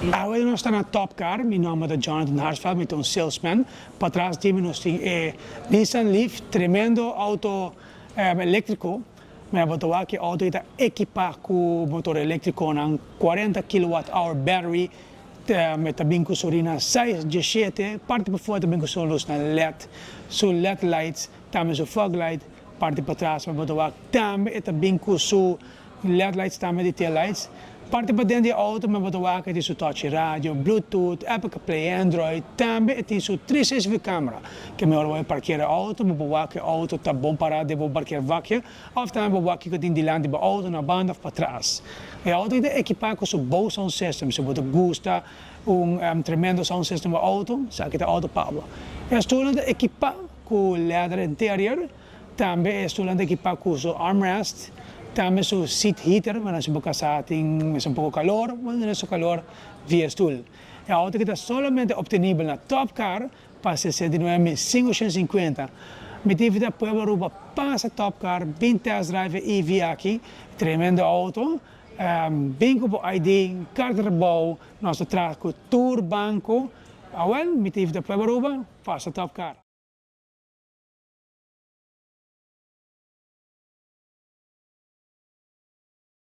Agora nós estamos na Top Car, meu nome é Jonathan Harsfeld, eu sou um salesman. Para trás de mim nós temos Nissan Leaf, tremendo auto elétrico. Mas vou aqui o auto está equipado com motor elétrico, com 40 kWh battery, também com sorina 6 17, parte para fora também com sua luz na LED, sua LED lights, também sua fog light, parte para trás, mas vou aqui também com sua LED lights, também de tail lights. Parte para dentro do auto, mas vou aqui tem sua touch radio, Bluetooth, Apple CarPlay, Android, também tem sua 360 câmera, que me vai parquear o auto, mas vou aqui o auto está bom para de vou parquear vaca, ou também vou aqui que tem delante do auto na banda para trás. O auto é equipado com seu bom sound system, se você gosta tremendo sound system do auto, sabe que é o auto Pablo. Estou equipado com leather interior, também estou equipado com seu armrest, também seu seat heater, mas se você tem um pouco calor, mas esse calor via stool. É auto que está somente obtenível na Top Car para 69.550. Me tive da Puebla Aruba passa Top Car, 20 test drive e via aqui, tremendo auto. Bem com o ID, carta de bom, nosso trago, tour, banco. Me tive da Puebla Aruba, passa Top Car.